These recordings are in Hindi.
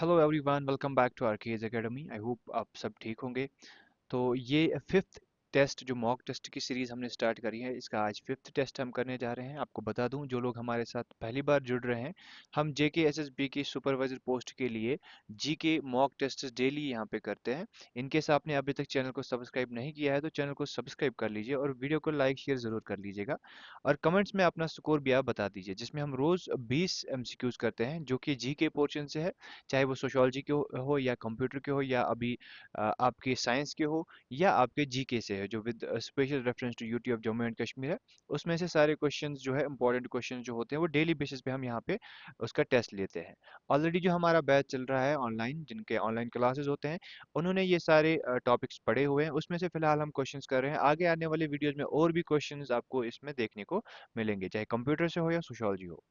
Hello everyone, welcome back to RK's academy. I hope आप सब ठीक होंगे। तो ये फिफ्थ टेस्ट जो मॉक टेस्ट की सीरीज हमने स्टार्ट करी है, इसका आज फिफ्थ टेस्ट हम करने जा रहे हैं। आपको बता दूं, जो लोग हमारे साथ पहली बार जुड़ रहे हैं, हम जेके एसएसबी की सुपरवाइजर पोस्ट के लिए जीके मॉक टेस्ट डेली यहाँ पे करते हैं। इनकेस आपने अभी तक चैनल को सब्सक्राइब नहीं किया है तो चैनल को सब्सक्राइब कर लीजिए और वीडियो को लाइक शेयर जरूर कर लीजिएगा। और कमेंट्स में अपना स्कोर भी आप बता दीजिए, जिसमें हम रोज 20 एमसीक्यूज करते हैं जो कि जीके पोर्शन से है। चाहे वो सोशियोलॉजी के हो या कंप्यूटर के हो या अभी आपके साइंस के हो या आपके जीके से है, जो with special reference to UT of Jammu and Kashmir है। उसमें से सारे क्वेश्चंस जो है, इंपॉर्टेंट क्वेश्चंस जो होते हैं, वो डेली बेसिस पे हम यहाँ पे उसका टेस्ट लेते हैं। ऑलरेडी जो हमारा बैच चल रहा है ऑनलाइन, जिनके ऑनलाइन क्लासेस होते हैं, उन्होंने ये सारे टॉपिक्स पढ़े हुए हैं। उसमें से फिलहाल हम क्वेश्चंस कर रहे हैं। आगे आने वाले वीडियोज में और भी क्वेश्चंस आपको इसमें देखने को मिलेंगे, चाहे कंप्यूटर से हो या सोशियोलॉजी हो।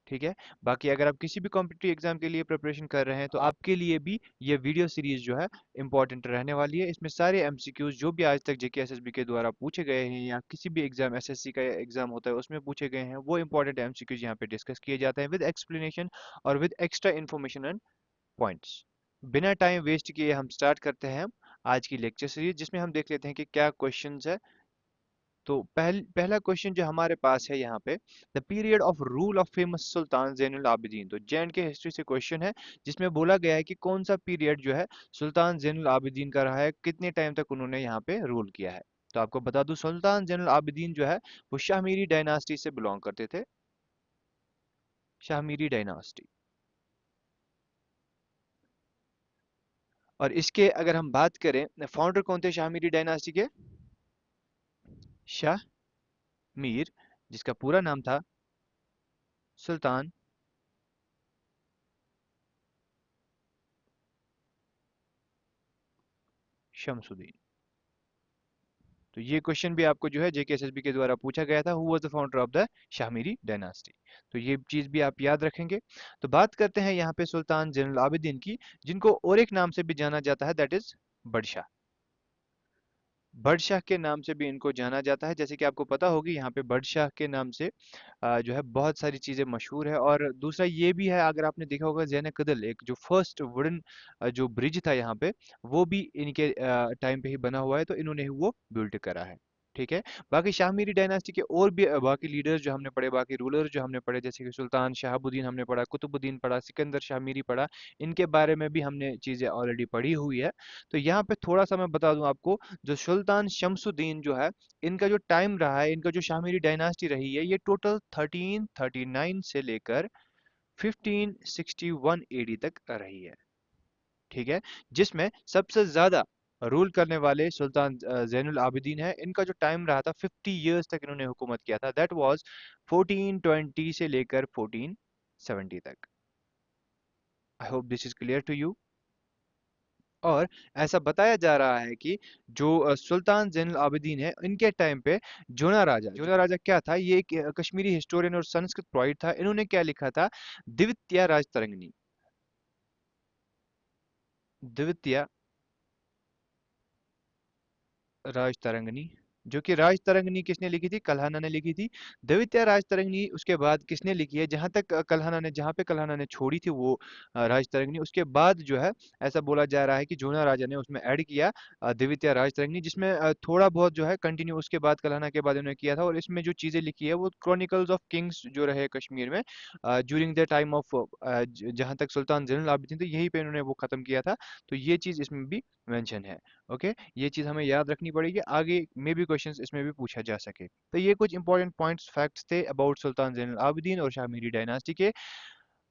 ठीक है। बाकी अगर आप किसी भी कॉम्पिटिटिव एग्जाम के लिए प्रिपरेशन कर रहे हैं तो आपके लिए भी ये वीडियो सीरीज जो है इंपॉर्टेंट रहने वाली है। इसमें सारे एमसीक्यूज जो भी आज तक जेके एसएसबी के द्वारा पूछे गए हैं या किसी भी एग्जाम एसएससी का एग्जाम होता है उसमें पूछे गए हैं, वो इंपॉर्टेंट एमसीक्यूज यहाँ पे डिस्कस किए जाते हैं विद एक्सप्लेनेशन और with extra information and points. बिना टाइम वेस्ट किए हम स्टार्ट करते हैं आज की लेक्चर सीरीज, जिसमें हम देख लेते हैं कि क्या क्वेश्चंस है। तो पहला क्वेश्चन जो हमारे पास है यहाँ पे, the period of rule of famous Sultan Zainul Abidin. तो जैन के हिस्ट्री से क्वेश्चन है, जिसमें बोला गया है कि कौन सा पीरियड जो है सुल्तान जैनुल आबिदीन का रहा है, कितने टाइम तक उन्होंने यहाँ पे रूल किया है। तो आपको बता दूं, सुल्तान जैनुल आबिदीन जो है वो शाहमीरी डायनास्टी से बिलोंग करते थे। शाहमीरी डायनास्टी। और इसके अगर हम बात करें, फाउंडर कौन थे शाहमीरी डायनास्टी के? शाह मीर, जिसका पूरा नाम था सुल्तान शमसुद्दीन। तो ये क्वेश्चन भी आपको जो है जेकेएसएसबी के द्वारा पूछा गया था, who was the founder of the Shahmiri dynasty. तो ये चीज भी आप याद रखेंगे। तो बात करते हैं यहाँ पे सुल्तान जैनुल आबिदीन की, जिनको और एक नाम से भी जाना जाता है, दैट इज बडशाह। बडशाह के नाम से भी इनको जाना जाता है। जैसे कि आपको पता होगी, यहाँ पे बडशाह के नाम से जो है बहुत सारी चीजें मशहूर है। और दूसरा ये भी है, अगर आपने देखा होगा जैन कदल, एक जो फर्स्ट वुडन जो ब्रिज था यहाँ पे, वो भी इनके टाइम पे ही बना हुआ है, तो इन्होंने ही वो बिल्ड करा है। ठीक है। बाकी शाहमीरी डायनास्टी के और भी बाकी लीडर्स जो हमने पढ़े, बाकी रूलर्स जो हमने पढ़े, जैसे कि सुल्तान शहाबुद्दीन हमने पढ़ा, कुतुबुद्दीन पढ़ा, सिकंदर शाहमीरी पढ़ा, इनके बारे में भी हमने चीजें ऑलरेडी पढ़ी हुई है। तो यहाँ पे थोड़ा सा मैं बता दूं आपको, जो सुल्तान शमसुद्दीन जो है, इनका जो टाइम रहा है, इनका जो शाहमीरी डायनास्टी रही है, ये टोटल 1339 से लेकर 1561 एडी तक रही है। ठीक है। जिसमें सबसे ज्यादा रूल करने वाले सुल्तान जैनुल आबिदीन है। इनका जो टाइम रहा था, 50 इयर्स तक इन्होंने हुकूमत किया था, दैट वाज 1420 से लेकर 1470 तक। I hope this is clear to you. और ऐसा बताया जा रहा है कि जो सुल्तान जैनुल आबिदीन है, इनके टाइम पे जोना राजा क्या था, ये एक कश्मीरी हिस्टोरियन और संस्कृत पोइट था। इन्होंने क्या लिखा था? द्वितीय राजतरंगिणी। द्वितीय राजतरंगिणी, जो कि राजतरंगिणी किसने लिखी थी? कल्हाना ने लिखी थी। द्वितीय राजतरंगिणी उसके बाद किसने लिखी है? जहां तक कल्हाना ने, जहां पे कल्हाना ने छोड़ी थी वो राजतरंगिणी, उसके बाद जो है ऐसा बोला जा रहा है कि जोना राजा ने उसमें ऐड किया द्वितीय राजतरंगिणी, जिसमें थोड़ा बहुत जो है कंटिन्यू उसके बाद कल्हाना के बाद उन्होंने किया था। और इसमें जो चीजें लिखी है वो क्रॉनिकल्स ऑफ किंग्स जो रहे कश्मीर में ड्यूरिंग द टाइम ऑफ, जहां तक सुल्तान जैनुल आबिदीन थे, यहीं पे इन्होंने वो खत्म किया था। तो ये चीज इसमें भी मेंशन है। ओके। ये चीज हमें याद रखनी पड़ेगी, आगे में भी क्वेश्चंस इसमें भी पूछा जा सके। तो ये कुछ इंपॉर्टेंट पॉइंट्स फैक्ट्स थे अबाउट सुल्तान जैनुल आबिदीन और शाहमीरी डायनास्टी के।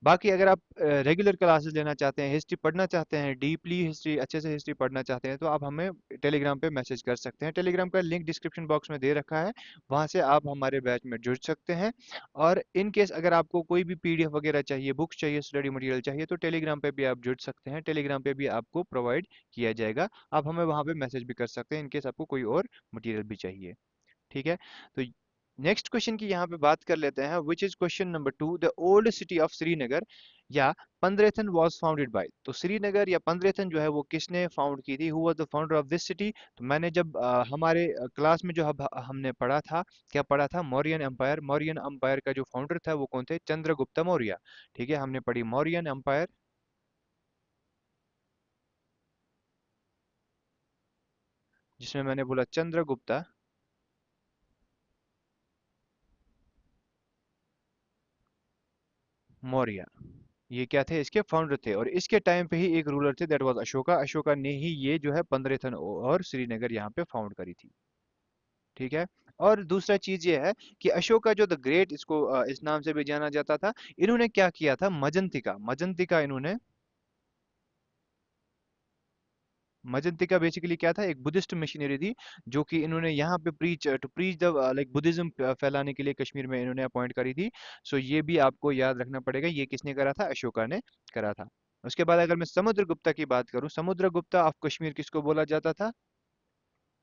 बाकी अगर आप रेगुलर क्लासेस लेना चाहते हैं, हिस्ट्री पढ़ना चाहते हैं, डीपली हिस्ट्री, अच्छे से हिस्ट्री पढ़ना चाहते हैं, तो आप हमें टेलीग्राम पे मैसेज कर सकते हैं। टेलीग्राम का लिंक डिस्क्रिप्शन बॉक्स में दे रखा है, वहां से आप हमारे बैच में जुड़ सकते हैं। और इन केस अगर आपको कोई भी पीडीएफ वगैरह चाहिए, बुक्स चाहिए, स्टडी मटेरियल चाहिए, तो टेलीग्राम पे भी आप जुड़ सकते हैं। टेलीग्राम पे भी आपको प्रोवाइड किया जाएगा। आप हमें वहां पे मैसेज भी कर सकते हैं इन केस आपको कोई और मटेरियल भी चाहिए। ठीक है। तो नेक्स्ट क्वेश्चन की यहाँ पे बात कर लेते हैं, which is question number 2, the old city of Srinagar या पंद्रेथन वाज फाउंडेड बाय। तो श्रीनगर या पंद्रेथन जो है वो किसने फाउंड की थी? Who was the founder of this city? तो मैंने जब हमारे क्लास में जो हमने पढ़ा था, क्या पढ़ा था? मौर्यन एम्पायर। मौर्यन एम्पायर का जो फाउंडर था वो कौन थे? चंद्रगुप्त मौर्य। ठीक है, हमने पढ़ी मौर्यन एम्पायर। जिसमें मैंने बोला चंद्रगुप्ता मौर्य, ये क्या थे, इसके फाउंडर थे। और इसके टाइम पे ही एक रूलर थे, दैट वाज अशोका। अशोका ने ही ये जो है पंद्रहथन और श्रीनगर यहाँ पे फाउंड करी थी। ठीक है। और दूसरा चीज ये है कि अशोका जो द ग्रेट, इसको इस नाम से भी जाना जाता था। इन्होंने क्या किया था, मजंतिका, मजंतिका इन्होंने, मजंतिका बेसिकली क्या था, एक बुद्धिस्ट मिशनरी थी, जो कि इन्होंने यहाँ पे प्रीच द लाइक बुद्धिज्म फैलाने के लिए कश्मीर में इन्होंने अपॉइंट करी थी। सो ये भी आपको याद रखना पड़ेगा, ये किसने करा था, अशोका ने करा था। उसके बाद अगर मैं समुद्रगुप्ता की बात करूं, समुद्रगुप्ता ऑफ कश्मीर किसको बोला जाता था,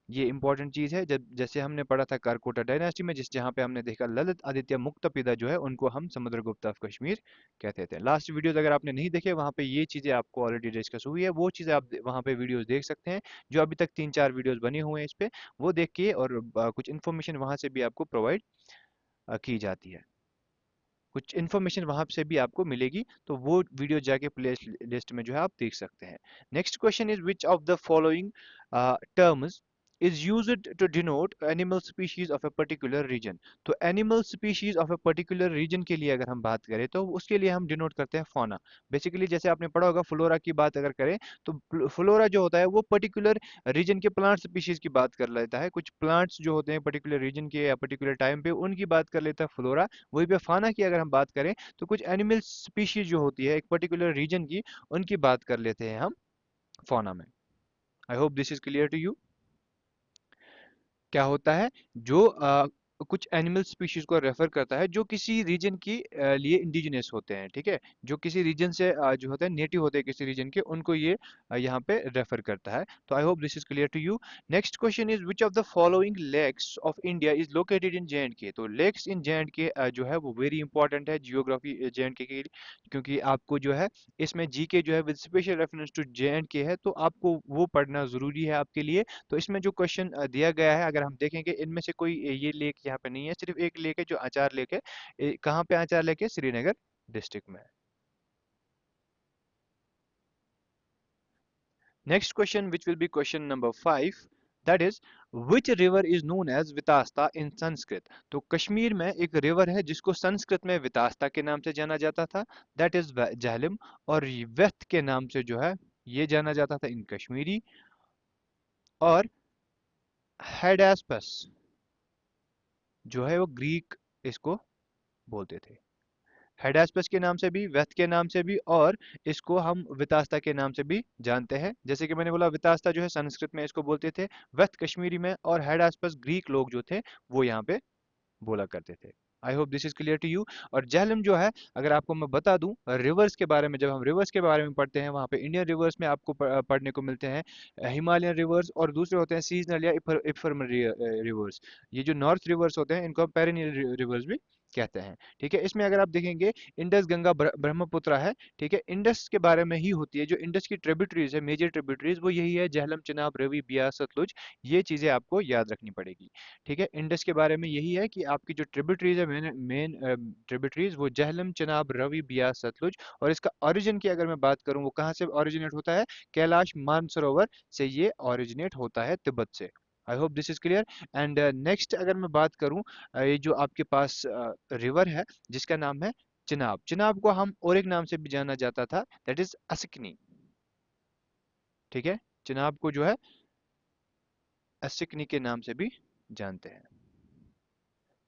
ये इंपॉर्टेंट चीज है। जब जैसे हमने पढ़ा था कारकोटा डायनास्टी में, जिस जहाँ पे हमने देखा ललित आदित्य मुक्तापिदा जो है उनको हम समुद्रगुप्त ऑफ कश्मीर कहते थे। लास्ट वीडियोस अगर आपने नहीं देखे, वहाँ पे ये चीजें आपको ऑलरेडी डिस्कस हुई है, वो चीजें आप वहाँ पे वीडियोस देख सकते हैं। जो अभी तक 3-4 वीडियोस बने हुए हैं इस पे, वो देख के और कुछ इन्फॉर्मेशन वहाँ से भी आपको प्रोवाइड की जाती है। कुछ इन्फॉर्मेशन वहां से भी आपको मिलेगी, तो वो वीडियो जाके प्ले लिस्ट में जो है आप देख सकते हैं। Next question is which of the following terms is used to denote animal species of a particular region। तो animal species of a particular region के लिए अगर हम बात करें, तो उसके लिए हम डिनोट करते हैं fauna। बेसिकली जैसे आपने पढ़ा होगा, फ्लोरा की बात अगर करें, तो फ्लोरा जो होता है वो पर्टिकुलर रीजन के प्लांट स्पीशीज की बात कर लेता है। कुछ प्लांट्स जो होते हैं पर्टिकुलर रीजन के या पर्टिकुलर टाइम पे, उनकी बात कर लेता है फ्लोरा। वहीं पे फाना की अगर हम बात करें, तो कुछ एनिमल स्पीशीज जो होती है एक पर्टिकुलर रीजन की, उनकी बात कर लेते हैं हम फाना में। I hope this is clear to you. क्या होता है, जो कुछ एनिमल स्पीशीज को रेफर करता है जो किसी रीजन की लिए इंडिजिनस होते हैं। ठीक है, जो किसी रीजन से जो होते हैं, नेटिव होते हैं किसी रीजन के, उनको ये यहाँ पे रेफर करता है। तो I hope this is clear to you. Next question is which of the following lakes of India is located in J and K. तो लेक्स इन जे एंड के जो है वो वेरी इंपॉर्टेंट है जियोग्राफी जे एंड के लिए, क्योंकि आपको जो है इसमें जीके जो है with special reference to J and K है, तो आपको वो पढ़ना जरूरी है आपके लिए। तो इसमें जो क्वेश्चन दिया गया है, अगर हम देखेंगे, इनमें से कोई ये लेक यहाँ पे नहीं है, सिर्फ एक लेक है जो आचार लेक है। कहाँ पे आचार लेक है, श्रीनगर डिस्ट्रिक्ट में है। Next question which will be question number 5, that is which river is known as Vitasta in Sanskrit. तो कश्मीर में एक रिवर है जिसको संस्कृत में वितास्ता के नाम से जाना जाता था, दैट इज झेलम। और व्यथ के नाम से जो है ये जाना जाता था इन कश्मीरी। और हेडास्पस जो है वो ग्रीक इसको बोलते थे। हेडास्पस के नाम से भी, व्यथ के नाम से भी, और इसको हम वितास्ता के नाम से भी जानते हैं। जैसे कि मैंने बोला, वितास्ता जो है संस्कृत में इसको बोलते थे, व्यथ कश्मीरी में, और हेडास्पस ग्रीक लोग जो थे वो यहाँ पे बोला करते थे। I hope this is clear to you. और झेलम जो है, अगर आपको मैं बता दूं रिवर्स के बारे में, जब हम रिवर्स के बारे में पढ़ते हैं, वहाँ पे इंडियन रिवर्स में आपको पढ़ने को मिलते हैं हिमालयन रिवर्स, और दूसरे होते हैं सीजनल या इफर्मरी रिवर्स। ये जो नॉर्थ रिवर्स होते हैं इनको हम पेरिनियल रिवर्स भी कहते हैं। ठीक है, इसमें अगर आप देखेंगे, इंडस गंगा ब्रह्मपुत्र है। ठीक है, इंडस के बारे में ही होती है। जो इंडस की ट्रिब्यूटरीज है, मेजर ट्रिब्यूटरीज, वो यही है, झेलम, चिनाब, रवि, बियास, सतलुज। ये चीजें आपको याद रखनी पड़ेगी। ठीक है, इंडस के बारे में यही है कि आपकी जो ट्रिब्यूटरीज है, मेन मेन ट्रिब्यूटरीज, वो झेलम, चिनाब, रवि, बियास, सतलुज। और इसका ओरिजिन की अगर मैं बात करूं, वो कहाँ से ओरिजिनेट होता है, कैलाश मानसरोवर से ये ओरिजिनेट होता है, तिब्बत से। आई hope this is clear. And next अगर मैं बात करूं, ये जो आपके पास रिवर है जिसका नाम है चिनाब, चिनाब को हम और एक नाम से भी जाना जाता था, दैट इज असिकनी। ठीक है, चिनाब को जो है असिकनी के नाम से भी जानते हैं।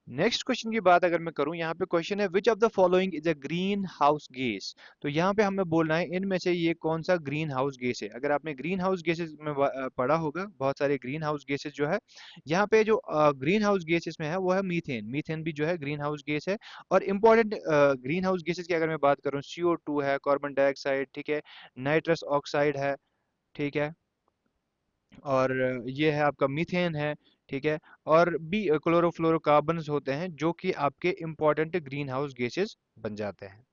नेक्स्ट क्वेश्चन की बात अगर मैं करूं, यहाँ पे क्वेश्चन है विच of the following is a green house gas. तो यहाँ पे हमें बोलना है इनमें से ये कौन सा ग्रीन हाउस गैस है। अगर आपने ग्रीन हाउस गैसेस में पढ़ा होगा, बहुत सारे ग्रीन हाउस गैसेस जो है, यहाँ पे जो ग्रीन हाउस गैसेस में है वो है मीथेन। मीथेन भी जो है ग्रीन हाउस गैस है। और इंपॉर्टेंट ग्रीन हाउस गैसेस की अगर मैं बात करूँ, CO2 है, कार्बन डाइऑक्साइड, ठीक है, नाइट्रस ऑक्साइड है, ठीक है, और ये है आपका मीथेन है। ठीक है, और भी क्लोरोफ्लोरोकार्बन्स होते हैं जो कि आपके इंपॉर्टेंट ग्रीन हाउस गैसेस बन जाते हैं।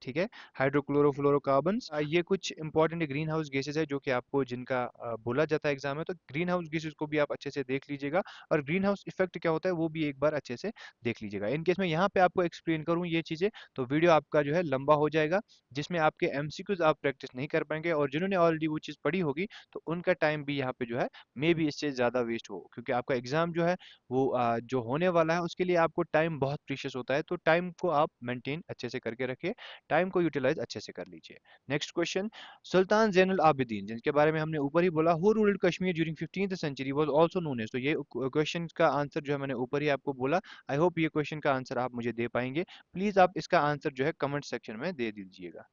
ठीक है। हाइड्रोक्लोरोफ्लोरोकार्बन्स, ये कुछ इंपॉर्टेंट ग्रीन हाउस गैसेस है जो कि आपको जिनका बोला जाता है एग्जाम में, तो ग्रीन हाउस गैसेस को भी आप अच्छे से देख लीजिएगा, और ग्रीन हाउस इफेक्ट क्या होता है वो भी एक बार अच्छे से देख लीजिएगा। इन केस मैं यहाँ पे आपको एक्सप्लेन करूँ ये चीज़ें तो वीडियो आपका जो है लंबा हो जाएगा, जिसमें आपके एमसीक्यूज आप प्रैक्टिस नहीं कर पाएंगे, और जिन्होंने ऑलरेडी वो चीज़ पढ़ी होगी तो उनका टाइम भी यहाँ पे जो है मे बी इससे ज़्यादा वेस्ट हो, क्योंकि आपका एग्जाम जो है वो जो होने वाला है उसके लिए आपको टाइम बहुत प्रीशियस होता है, तो टाइम को आप मेंटेन अच्छे से करके रखिए, टाइम को यूटिलाइज अच्छे से कर लीजिए। नेक्स्ट क्वेश्चन, सुल्तान जैनुल आबिदीन, जिनके बारे में हमने ऊपर ही बोला, who ruled Kashmir during 15th century was also known as, तो ये क्वेश्चन का आंसर जो है मैंने ऊपर ही आपको बोला। आई होप ये क्वेश्चन का आंसर आप मुझे दे पाएंगे। प्लीज आप इसका आंसर जो है कमेंट सेक्शन में दे दीजिएगा।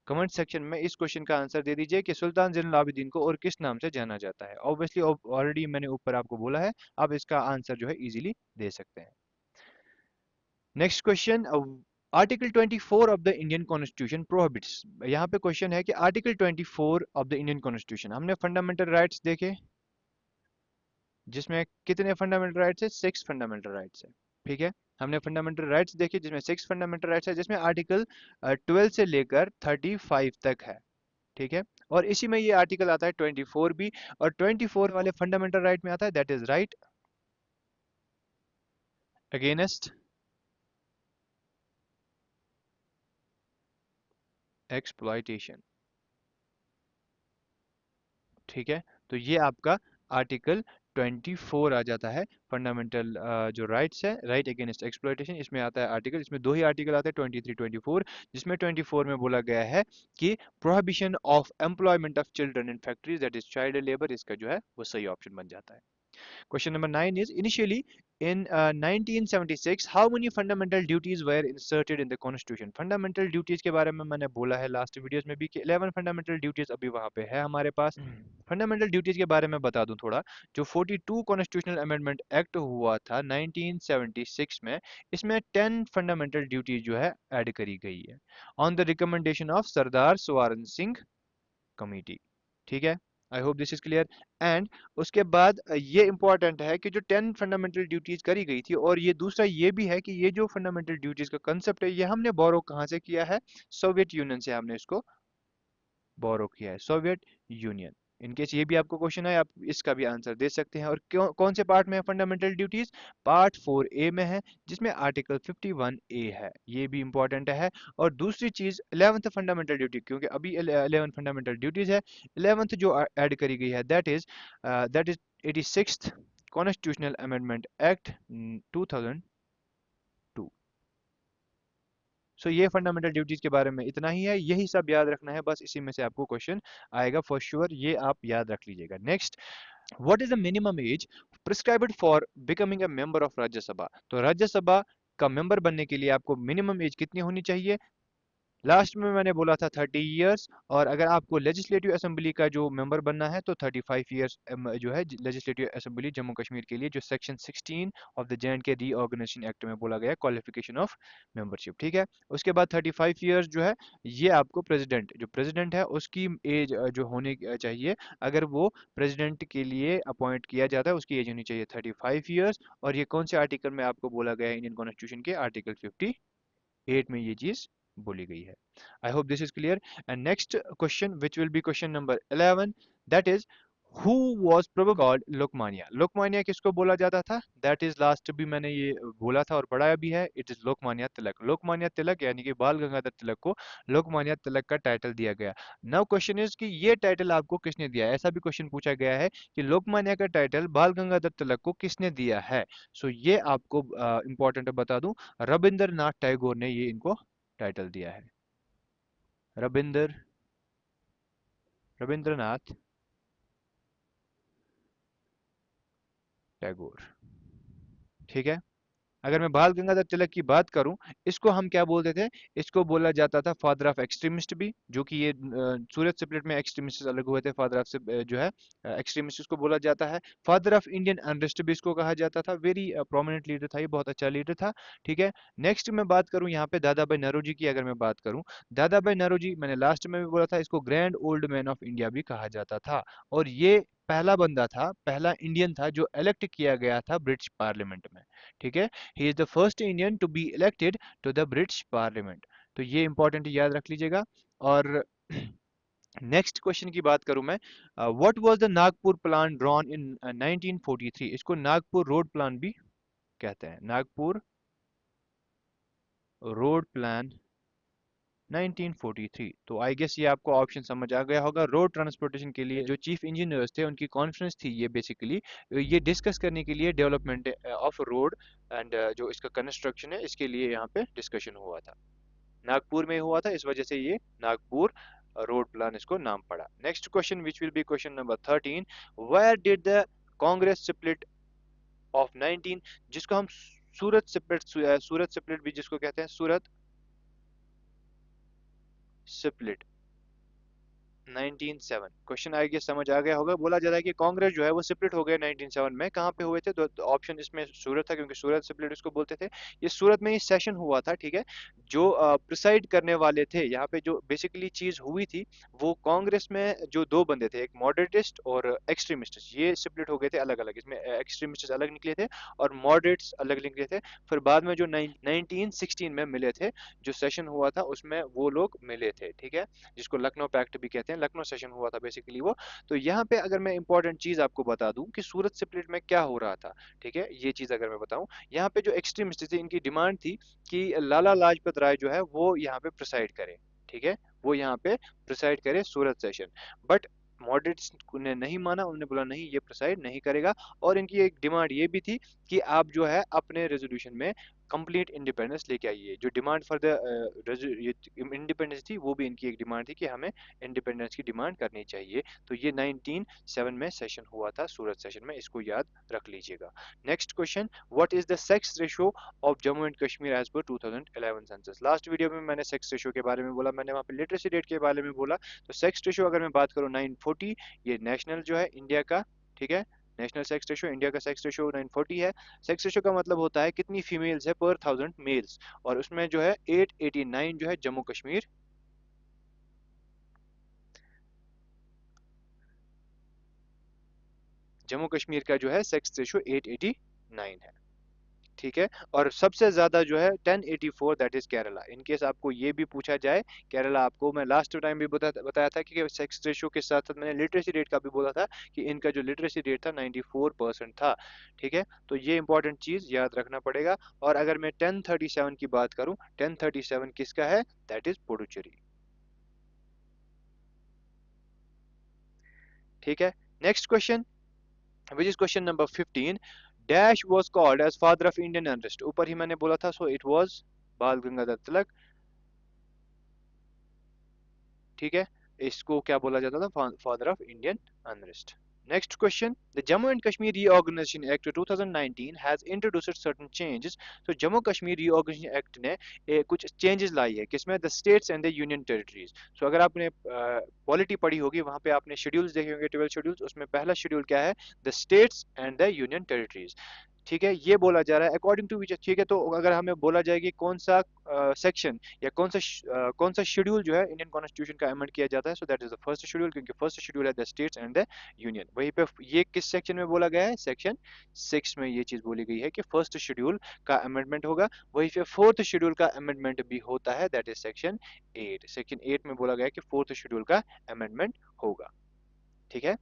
कमेंट सेक्शन में इस क्वेश्चन का आंसर दे दीजिए कि सुल्तान जैनुल आबिदीन को और किस नाम से जाना जाता है। ऑब्वियसली ऑलरेडी मैंने ऊपर आपको बोला है, आप इसका आंसर जो है इजीली दे सकते हैं। Next question, article 24 of the Indian constitution prohibits, यहाँ पे क्वेश्चन है कि article 24 of the Indian constitution, हमने फंडामेंटल राइट्स देखे, जिसमें कितने फंडामेंटल राइट्स है, 6 फंडामेंटल राइट्स है। ठीक है, हमने फंडामेंटल राइट्स देखे जिसमें 6 फंडामेंटल राइट्स है, जिसमें आर्टिकल 12 से लेकर 35 तक है। ठीक है, और इसी में ये आर्टिकल आता है 24 भी, और 24 वाले फंडामेंटल राइट में आता है that is right against exploitation. ठीक है, तो ये आपका आर्टिकल 24 आ जाता है, फंडामेंटल जो राइट्स है, राइट अगेंस्ट एक्सप्लॉइटेशन, इसमें आता है आर्टिकल, इसमें दो ही आर्टिकल आते हैं 23 24, जिसमें 24 में बोला गया है कि prohibition of employment of children in factories that is child labour, इसका जो है वो सही ऑप्शन बन जाता है। Question number 9 is, initially in 1976 how many fundamental duties were inserted in the constitution? Fundamental duties के बारे में मैंने बोला है लास्ट वीडियोस में भी कि 11 fundamental duties अभी वहाँ पे है हमारे पास। फंडामेंटल ड्यूटीज के बारे में बता दूं थोड़ा, जो 42 कॉन्स्टिट्यूशनल अमेंडमेंट एक्ट हुआ था 1976 में, इसमें 10 फंडामेंटल ड्यूटीज जो है ऐड करी गई है on the recommendation of Sardar Swaran Singh committee. ठीक है, I hope this is clear. And उसके बाद ये इंपॉर्टेंट है कि जो 10 फंडामेंटल ड्यूटीज करी गई थी, और ये दूसरा ये भी है कि ये जो फंडामेंटल ड्यूटीज का कंसेप्ट है ये हमने बोरो कहाँ से किया है, सोवियत यूनियन से हमने इसको बोरो किया है, सोवियत यूनियन। इनकेस ये भी आपको क्वेश्चन है, आप इसका भी आंसर दे सकते हैं। और क्यों, कौन से पार्ट में है फंडामेंटल ड्यूटीज, पार्ट 4A में है, जिसमें आर्टिकल 51A है, ये भी इंपॉर्टेंट है। और दूसरी चीज 11th फंडामेंटल ड्यूटी, क्योंकि अभी 11 फंडामेंटल ड्यूटीज है, 11th जो ऐड करी गई है that is 86th constitutional amendment act 2002। सो ये फंडामेंटल ड्यूटीज के बारे में इतना ही है, यही सब याद रखना है बस, इसी में से आपको क्वेश्चन आएगा फॉर श्योर, ये आप याद रख लीजिएगा। Next, what is the minimum age prescribed for becoming a member of Rajya Sabha, तो राज्यसभा का मेंबर बनने के लिए आपको मिनिमम एज कितनी होनी चाहिए। लास्ट में मैंने बोला था 30 इयर्स, और अगर आपको लेजिस्लेटिव असेंबली का जो मेंबर बनना है तो 35 इयर्स जो है लेजिस्लेटिव असेंबली जम्मू कश्मीर के लिए, जो section 16 of the J reorganisation act में बोला गया क्वालिफिकेशन ऑफ मेंबरशिप। ठीक है, उसके बाद 35 इयर्स जो है ये आपको प्रेसिडेंट, जो प्रेसिडेंट है उसकी एज जो होनी चाहिए, अगर वो प्रेसिडेंट के लिए अपॉइंट किया जाता है उसकी एज होनी चाहिए 35 इयर्स। और ये कौन से आर्टिकल में आपको बोला गया है, इंडियन कॉन्स्टिट्यूशन के आर्टिकल 58 में ये चीज बोली गई है। I hope this is clear. And next question which will be question number 11, that is who was probably called Lokmanya, Lokmanya किसको बोला जाता था, दैट इज लास्ट भी मैंने ये बोला था और पढ़ाया भी है, इट इज लोकमान्या तिलक। लोकमान्या तिलक यानी कि बाल गंगाधर तिलक को लोकमान्या तिलक का टाइटल दिया गया। नाउ क्वेश्चन इज कि ये टाइटल आपको किसने दिया है, ऐसा भी क्वेश्चन पूछा गया है कि लोकमान्या का टाइटल बाल गंगाधर तिलक को किसने दिया है। सो ये आपको इंपॉर्टेंट बता दूं, रविंद्रनाथ टैगोर ने ये इनको टाइटल दिया है, रविंद्रनाथ टैगोर। ठीक है, अगर मैं बाल गंगाधर तिलक की बात करूं, इसको हम क्या बोलते थे, इसको बोला जाता था फादर ऑफ एक्सट्रीमिस्ट भी, जो कि ये सूरत स्प्लिट में एक्सट्रीमिस्ट अलग हुए थे, फादर ऑफ जो है एक्सट्रीमिस्ट इसको बोला जाता है। फादर ऑफ इंडियन अनरेस्ट भी इसको कहा जाता था, वेरी प्रोमिनेंट लीडर था, ये बहुत अच्छा लीडर था। ठीक है, नेक्स्ट मैं बात करूं यहाँ पे दादा भाई नौरोजी की, अगर मैं बात करूं दादा भाई नौरोजी, मैंने लास्ट में भी बोला था इसको grand old man of India भी कहा जाता था, और ये पहला बंदा था, पहला इंडियन था जो इलेक्ट किया गया था ब्रिटिश पार्लियामेंट में। ठीक है, he is the first Indian to be elected to the British Parliament. तो ये इंपॉर्टेंट याद रख लीजिएगा। और नेक्स्ट क्वेश्चन की बात करूं मैं, what was the Nagpur plan drawn in 1943? इसको नागपुर रोड प्लान भी कहते हैं, नागपुर रोड प्लान 1943। तो आई गेस ये आपको ऑप्शन समझ आ गया होगा। रोड ट्रांसपोर्टेशन के लिए जो चीफ इंजीनियर्स थे उनकी कॉन्फ्रेंस थी ये, बेसिकली ये डिस्कस करने के लिए डेवलपमेंट ऑफ रोड एंड जो इसका कंस्ट्रक्शन है इसके लिए यहाँ पे डिस्कशन हुआ था। नागपुर में हुआ था, इस वजह से ये नागपुर रोड प्लान इसको नाम पड़ा। Next question which will be question number 13, where did the Congress split of 19, जिसको हम सूरत स्प्लिट, सूरत स्प्लिट भी जिसको कहते हैं, सूरत स्प्लिट 1907। क्वेश्चन आई गेस समझ आ गया होगा। बोला जा रहा है कि कांग्रेस जो है वो स्प्लिट हो गए 1907 में। कहाँ पे हुए थे? तो ऑप्शन इसमें सूरत था, क्योंकि सूरत स्प्लिट इसको बोलते थे। ये सूरत में ही सेशन हुआ था, ठीक है। जो प्रिसाइड करने वाले थे यहाँ पे, जो बेसिकली चीज हुई थी, वो कांग्रेस में जो दो बंदे थे, एक मॉडरेटिस्ट और एक्सट्रीमिस्ट, ये स्प्लिट हो गए थे अलग अलग। इसमें एक्सट्रीमिस्ट अलग निकले थे और मॉडरेट्स अलग निकले थे। फिर बाद में जो 1916 में मिले थे, जो सेशन हुआ था उसमें वो लोग मिले थे, ठीक है, जिसको लखनऊ पैक्ट भी कहते हैं। लखनऊ सेशन हुआ था बेसिकली वो। तो यहाँ पे अगर मैं इंपॉर्टेंट चीज आपको बता दूं कि सूरत स्प्लिट में क्या हो रहा था, ठीक है, ये चीज अगर मैं बताऊं, यहाँ पे जो एक्सट्रीमिस्ट थे इनकी डिमांड थी कि लाला लाजपत राय जो है वो यहाँ पे प्रिसाइड करे, ठीक है, वो यहाँ पे प्रिसाइड करे सूरत सेशन। बट मॉडरेट्स ने नहीं माना, उन्होंने बोला नहीं, ये प्रिसाइड नहीं करेगा। और इनकी एक डिमांड ये भी थी कि आप जो है अपने रेजोल्यूशन में कंप्लीट इंडिपेंडेंस लेके आइए। जो डिमांड फॉर द इंडिपेंडेंस थी, वो भी इनकी एक डिमांड थी कि हमें इंडिपेंडेंस की डिमांड करनी चाहिए। तो ये 1907 में सेशन हुआ था, सूरत सेशन में, इसको याद रख लीजिएगा। Next question, what is the sex ratio of Jammu and Kashmir as per 2011 census? Last video में मैंने सेक्स रेशो के बारे में बोला, मैंने वहाँ पे लिटरेसी रेट के बारे में बोला। तो सेक्स रेशो अगर मैं बात करूँ 940, ये नेशनल जो है इंडिया का, ठीक है, नेशनल सेक्स रेशो, इंडिया का सेक्स रेशो 940 है। सेक्स रेशो का मतलब होता है कितनी फीमेल्स है पर 1000 मेल्स, और उसमें जो है 889 जो है जम्मू कश्मीर, जम्मू कश्मीर का जो है सेक्स रेशो 889 है, ठीक है। और सबसे ज्यादा जो है 1084, that is Kerala. In case आपको ये भी पूछा जाए, केरला, आपको मैं लास्ट टाइम भी बताया था कि सेक्स रेशियो के साथ साथ मैंने लिटरेसी रेट का भी बोला था कि इनका जो लिटरेसी रेट था 94% था, ठीक है। तो ये इंपॉर्टेंट चीज याद रखना पड़ेगा। और अगर मैं 1037 की बात करूं, 1037 किसका है? दैट इज पुडुचेरी, ठीक है। Next question which is question number 15, dash was called as father of Indian unrest? ऊपर ही मैंने बोला था, सो इट was बाल गंगाधर तिलक, ठीक है। इसको क्या बोला जाता था? Father of Indian unrest. Next question, the Jammu and Kashmir reorganisation act 2019 has introduced certain changes. तो जम्मू कश्मीर रीऑर्गेनाइजेशन एक्ट ने कुछ चेंजेस लाई है, किसमें? The states and the union territories. So अगर आपने पॉलिटी पढ़ी होगी, वहां पे आपने शेड्यूल्स देखे होंगे, 12 शेड्यूल्स, उसमें पहला शेड्यूल क्या है? The states and the union territories, ठीक है। ये बोला जा रहा है अकॉर्डिंग टू विच, ठीक है। तो अगर हमें बोला जाए कि कौन सा सेक्शन या कौन सा शेड्यूल जो है इंडियन कॉन्स्टिट्यूशन का अमेंड किया जाता है, so that is the first schedule, क्योंकि फर्स्ट शेड्यूल है the states and the union. वहीं पे ये किस सेक्शन में बोला गया है? सेक्शन 6 में ये चीज बोली गई है कि फर्स्ट शेड्यूल का अमेंडमेंट होगा। वहीं पे फोर्थ शेड्यूल का अमेंडमेंट भी होता है, दैट इज सेक्शन 8। सेक्शन 8 में बोला गया है कि फोर्थ शेड्यूल का अमेंडमेंट होगा, ठीक है।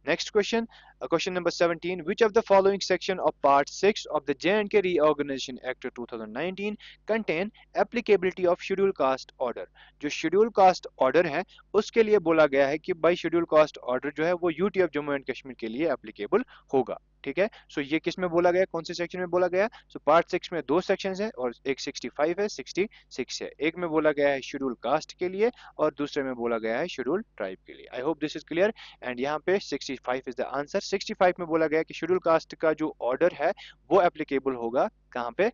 Next question, question number 17. Which of the following section of Part 6 of the J&K Reorganization Act 2019 contain applicability of Schedule Caste Order? जो Schedule Caste Order है उसके लिए बोला गया है कि भाई Schedule Caste Order जो है वो UT of Jammu and Kashmir के लिए एप्लीकेबल होगा, ठीक है। सो ये किस में बोला गया, कौन से सेक्शन में बोला गया? सो पार्ट 6 में दो सेक्शंस है, और एक 65 है, 66 है। एक में बोला गया है शेड्यूल कास्ट के लिए और दूसरे में बोला गया है शेड्यूल ट्राइब के लिए। आई hope this is clear. And यहाँ पे 65 इज द आंसर। 65 में बोला गया कि शेड्यूल कास्ट का जो ऑर्डर है वो एप्लीकेबल होगा कहाँ पे?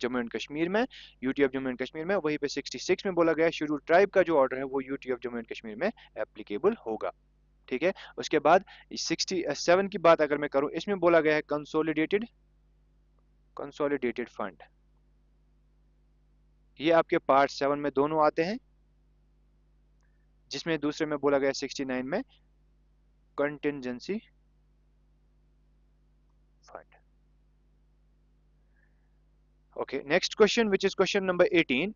जम्मू एंड कश्मीर में, UT of Jammu and Kashmir में। वहीं पे 66 में बोला गया शेड्यूल ट्राइब का जो ऑर्डर है वो UT of Jammu and Kashmir में एप्लीकेबल होगा, ठीक है। उसके बाद 67 की बात अगर मैं करूं, इसमें बोला गया है कंसोलिडेटेड, कंसोलिडेटेड फंड। ये आपके पार्ट 7 में दोनों आते हैं, जिसमें दूसरे में बोला गया 69 में contingency fund. Okay, next question, which is question number 18.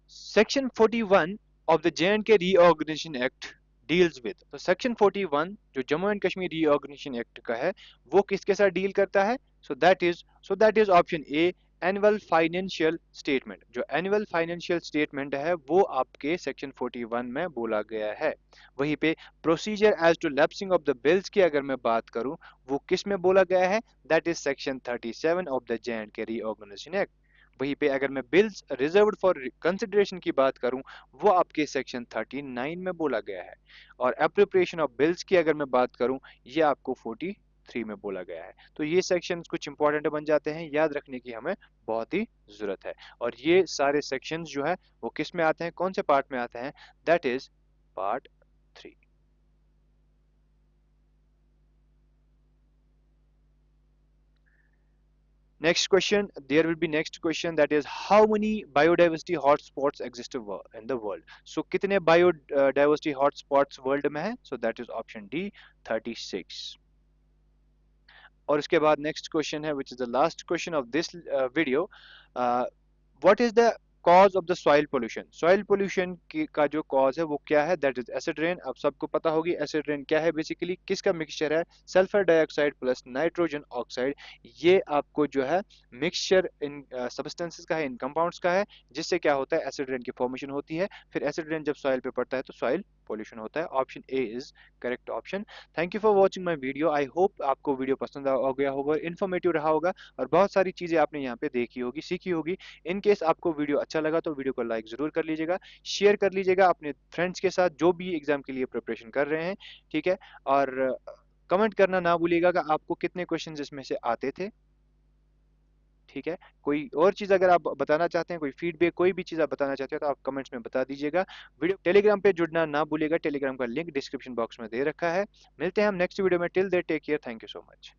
Section 41 of the J&K Reorganization Act deals with, तो सेक्शन 41 जो Jammu and Kashmir reorganisation act का है वो किसके साथ डील करता है? So that is option A, annual financial statement. जो एनुअल फाइनेंशियल स्टेटमेंट है वो आपके सेक्शन 41 में बोला गया है। वहीं पे procedure as to lapsing of the bills की अगर मैं बात करूं वो किस में बोला गया है? That is section 37 of the J&K Reorganization Act। वहीं पे अगर मैं बिल्स रिजर्व्ड फॉर कंसिडरेशन की बात करूं वो आपके सेक्शन 39 में बोला गया है। और अप्रोप्रिएशन ऑफ बिल्स की अगर मैं बात करूं ये आपको 43 में बोला गया है। तो ये सेक्शंस कुछ इंपॉर्टेंट बन जाते हैं, याद रखने की हमें बहुत ही जरूरत है। और ये सारे सेक्शंस जो है वो किस में आते हैं, कौन से पार्ट में आते हैं? That is part 3। Next question, there will be next question, that is how many biodiversity hotspots exist in the world? So कितने biodiversity hotspots world में है? So that is option D, 36. और इसके बाद नेक्स्ट क्वेश्चन है which is the last question of this video. What is the cause of the soil pollution? Soil pollution का जो कॉज है वो क्या है? That is acid rain. अब सबको पता होगी एसिड रेन क्या है, बेसिकली किसका मिक्सचर है? Sulphur dioxide plus nitrogen oxide. ये आपको जो है मिक्सचर इन सब्सटेंसेस का है, इन कंपाउंड्स का है, जिससे क्या होता है? एसिड रेन की फॉर्मेशन होती है। फिर एसिड रेन जब सॉइल पे पड़ता है तो सॉइल पोल्यूशन होता है। Option A is correct option. Thank you for watching my video. I hope आपको वीडियो पसंद आ गया होगा, इन्फॉर्मेटिव रहा होगा और बहुत सारी चीजें आपने यहाँ पे देखी होगी, सीखी होगी। इन केस आपको वीडियो अच्छा लगा तो वीडियो को लाइक जरूर कर लीजिएगा, शेयर कर लीजिएगा अपने फ्रेंड्स के साथ जो भी एग्जाम के लिए प्रिपरेशन कर रहे हैं, ठीक है। और कमेंट करना ना भूलिएगा कि आपको कितने क्वेश्चंस इसमें से आते थे, ठीक है। कोई और चीज़ अगर आप बताना चाहते हैं, कोई फीडबैक, कोई भी चीज़ आप बताना चाहते हैं तो आप कमेंट्स में बता दीजिएगा। वीडियो टेलीग्राम पे जुड़ना ना भूलिएगा, टेलीग्राम का लिंक डिस्क्रिप्शन बॉक्स में दे रखा है। मिलते हैं हम नेक्स्ट वीडियो में, till there take care, thank you so much.